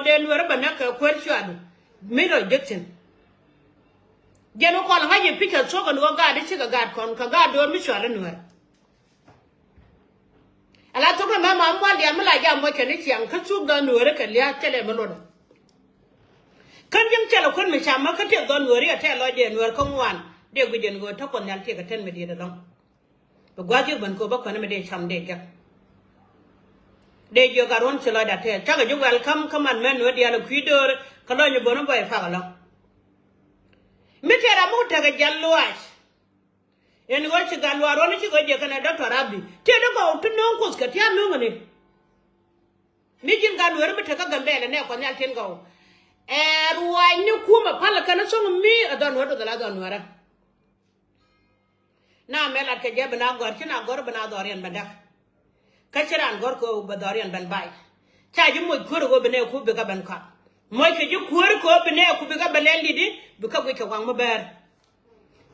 de nuer banaka kwerchadu miro dictin geno ko la ngaje pika so kan go ga de chiga ga kon ka ga do mi shwala nuer ala to ka mama mo de amla ja mo ke ni tiang ka chu da nuer ka liya tele melo kan jim tele kon mi chama ka te do nuer ya te lo de nuer ko ngwan de gu den go to kon yal te ka ten me de da dong ba gwaji ban ko ba ko na me de cham de ja de jo garon chelo da te chaga jo welcome come and men wodi ala kuidor kalo nyo bono boy fagalo mitera mu taga jalluas en go chi galwa ron chi go je kana doctor abi te do go to non kus ka tia no ngani ni jin ga nuwer mitaka gambele ne ko nyal ten go ruwa ni kuma pala kana so mi adon wodo dala don wara na mela ke je bana gor chi na gor bana dorian badak kachiran gor ko badarian ban bai cha ju mo ko go bene ko be ka ban ka mo ke ju ko bene ko be ka balen lidi bu ka go ke wang mo ber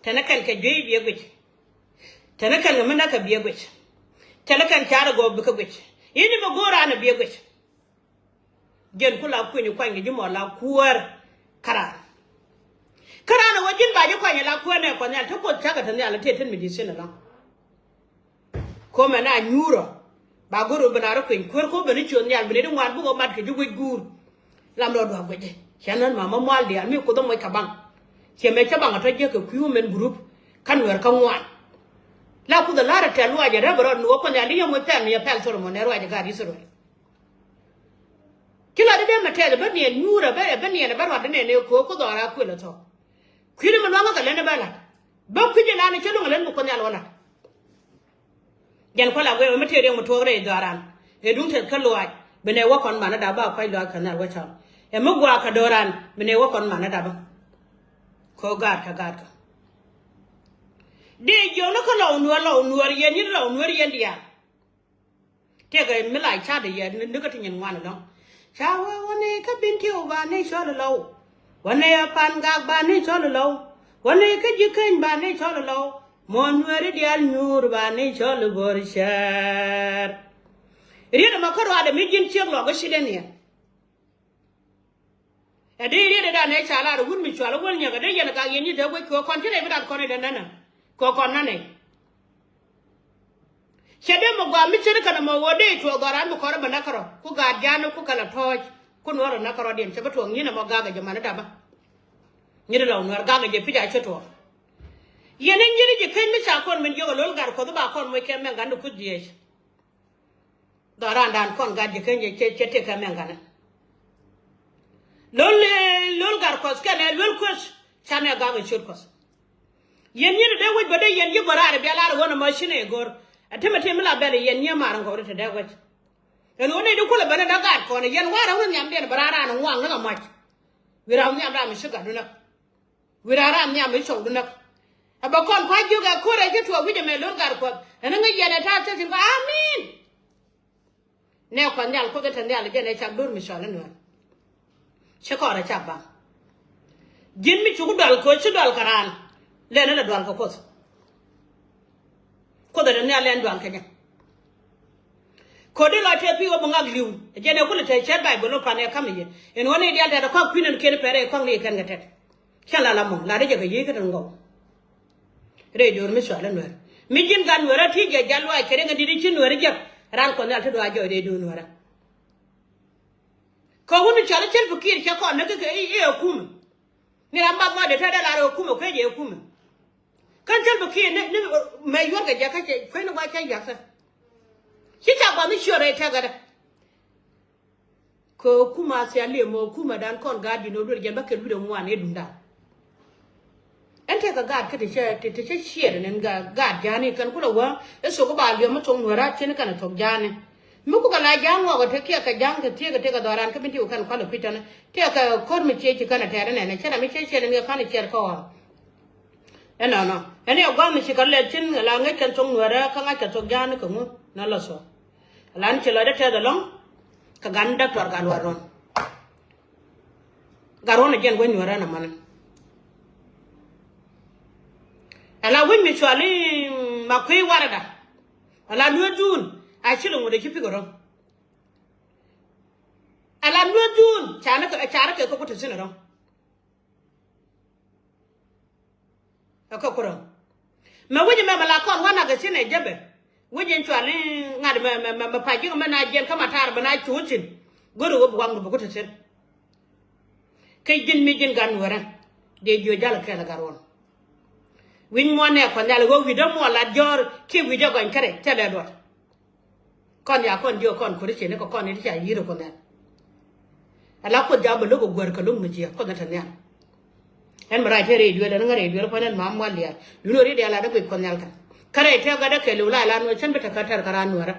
tanakan ke je biye go tanakan ga mana ka biye go tanakan ta go bu ka go yini mo gora na biye go gen kula ku ni kwangi ju mo la kuwar kara na wajin ba ju kwanya la kuwar ne kwanya to ko ta ga tan ya la te tan medicine la ko mana nyuro ba guru benaro kuin ko beni chon yal beni ngwan bu ko mat ke jugu gur lam do do gwe chanan mama mal dia mi ko do moy kabang che me chabang to je ko ku men group kan wer kan ngwan la ku da lara ta luwa je rebro no ko nyali yo mo tan ya pel soro mo ne ruwa je ga ri soro kila de me tele ben ye nyura be ben ye ne ba wa de ne ko do ra ku le to ku ni mo ma ka le ne ba la ba ku je la ne chelo ngalen mo ko nyal wala gen ko la gwe mete re mo tore doran e dun te kallo aj bene wakon mana da ba kwai lo kanal wacha e mo gwa ka doran bene wakon mana da ba ko gar ka de jo no ko lo nuor yen ni lo nuor yen dia te ga mi lai cha de yen ni ka tin wan no cha wa woni ka bin ti o ba ne so lo woni pan ga ba ne so lo woni ka ji kan ba ne so lo mon wari dial nyur bani chol borshar riya makaro ada mijin chiang lo ga shiden ya ade riya da ne chala ru gun mi chwala won nya ga de yana ga yin da ko kon tire bi da kon da nana ko kon nane shede mo ga mi chire kana mo wode to garan mo koro banakaro ku ga jano ku kala toj ku no ro nakaro den che to ngina mo ga ga jamana da ba nyire law no ga ga je pija cheto yenen jiri je kay mi sa kon men jogo lol gar ko do ba kon moy kem men gandu kuddiye do randan kon gadje kanje te kam men gana lol gar ko skane lol ko chane ga ga chur ko yen ni de woj bade yen yi barare be ala wona machine gor atemate mi la bele yen ni mar ngor te de woj en woni de ko la bana da gar ko ne yen wara won nyam den barara na wang na mach wira nyam da mi shiga duna wirara nyam mi show duna aba kon kwa juga kore ke to wije me lor gar ko ena nga yene ta ta ko amin ne ko nyal ko ta nyal je ne chak dur mi shala no che ko ra chaba jin mi chu dal ko chu dal karan le na dal ko da ne ale dal kanya ko de la te pi o ngag liu je ne ko le te chat bai bolo pa ne kam ye en woni dia da ko kwinen ken pere ko ngi ken gatet kala la mo la de je ga yi ka ngo re jor mi swala no mi jin gan wara ti je jalwa kere nga didi chin wara jap ran ko nal to do ajo de do wara ko hunu chala chel bukir cha ko na ke e kum ni amba ma de ta da la kum ko je kum kan chel bukir ne me yor ga ja ka che ko no ba cha ya sa shi ta ba mi shore ta ga da ko kuma se ale mo kuma dan kon ga di no do je ba ke lu de mo ane dunda ente ka gad ka te share nen ga gad jani kan kula wa eso ko ba le ma tong wara chen kan to jani mu ko la jang wa te ke ka jang te ka doran ka binti kan kwala pitana te ka kor mi che kana tare ne chana mi che ne kan che ko no ene ogwa mi che kalle chen la ngai kan tong wara ka ngai ka to jani ko mu na la so lan che la de te da long ka ganda tor ga waron garona jen wen wara na man ala win mi chwali makwi warada ala nuadun a chilo ngode kipi goro alam no jun chana ke ko putu sina don ko ko don ma wuje ma mala kon wana ga sina jabe wuje chwali ngad ma paji ma na jen kama tar bana chuchin godo wo wang bu ko tsen kay jin mi jin gan wara de jo jala kala garon win mo ne ko nyal go wi do mo la jor ki wi do gon kare tele do kon ya kon jo kon ko ri ne ko kon ni ja yiro ko ne ala ko jabo lo go gor ko lu mu ji ko na tan ya en mara tere dio da ngare dio ko nan mam wal ya yuno ri de ala da ko kon nyal ka kare te ga da ke lu la no chen beta ka tar karan wara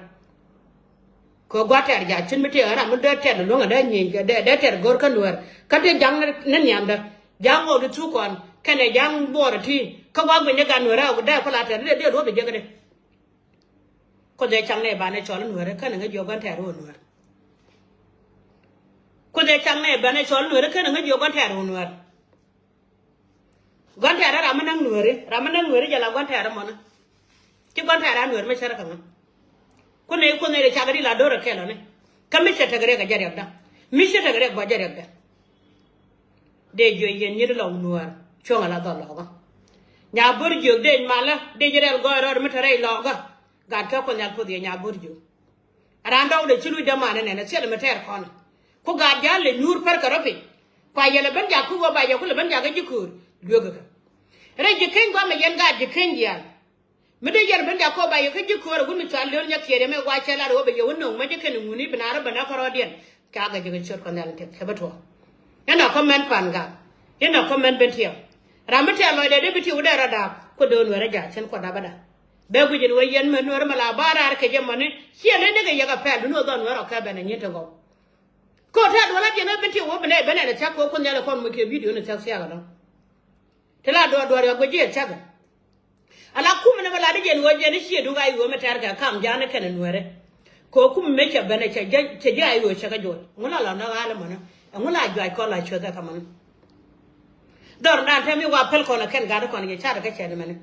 ko gwata ya chin mete ara mun da te lo ngada nyi da te gor kan wer ka te jang nan nyam da jang o du tu kon kane jang bor ti ka wa gbe ne gan wara ko da ko la te de do be je ga de ko de chang ne ba ne chol wer kan nga jo gan te ro wer ko de chang ne ba ne chol wer kan nga jo gan te ro wer gan te ra ma nang wer ja la gan te ra mo na ti gan te ra wer me sara kan ko ne de chagari la do ra ke lo ne kami se tagare ga jare da mi se tagare ba jare da de jo yen ni lo nuar chonga la do lo ga nya bur jo de mala de jere go ro mi tare lo ga ga ka ko nyal ko de nya bur jo ara ndaw de chulu de ma ne se le meter kon ko ga ja le nur par ka rofi kwa yele ben ja ku go ba ya ku le ben ja ga jikur lo ga re je ken go me yen ga je ken ya me de yer ben ja ko ba ya ka jikur gu mi chal le nya kere me wa chala ro be yo no me je ken nguni bina ra bana ko ro den ka ga je chur kon dal te ke bato yana comment pan ga yana comment ben tiyo ramete lo de biti uda rada ko don wara ja chen ko da bada be gujin wayen men wara mala bara ke jamane siele de ga yaga pa no don wara ka bana nyete go ko ta do la je no biti wo bene bene da cha ko ko nyala kon mu ke video no cha sia ga no tela do ya go je cha ga ala kum ne bala de je no je ne sie do ga yo metar ga kam ja ne kan nuere ko kum me cha bene cha ja yo cha ga jo ngula la na ga le mo na ngula jo ai ko la cho da kaman dor dan temi wa pel ko na ken ga ko ni cha da ka che ne mane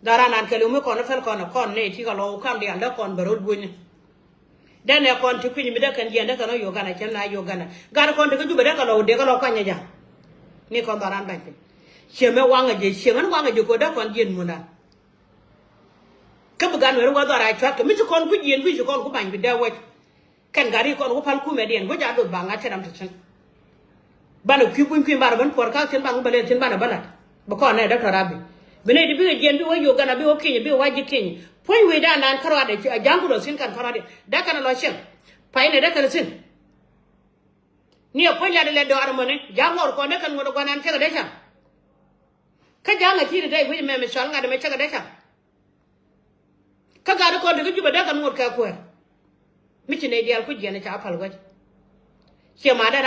dara nan ke lu me ko na fel ko na kon ne ti ga lo kam di anda kon barod bunni dan ne kon ti kunyi mi da kan di anda kan yo gana chen na yo gana ga kon de ka ju be da ka lo de ka lo kwa nya ja ni kon daran ban ti che me wa nga je che ngan wa nga je ko da kon yen mu na ka bu gan wer wa dara cha ka mi ti kon ku yen wi ji kon ku ban bi da wa kan gari kon ku pal ku me den go ja do ba nga che dam chen bana kwin bara ban por ka chen bang bale chen bana bala ba ko na da tarabi bene di bi gen bi wo yo gana bi wo kinyi bi wo waji kinyi poi we da nan karwa de jangu do sin kan karwa de da kana lo shen pai ne da kana sin ni poi la de le do armone jangor ko ne kan ngodo ganan ke da sha ka janga ti dai wi me shal ngada me chaga da sha ka ga ko de ju ba da kan ngor ka ko mi ci ne dial ku jene cha apal go che ma da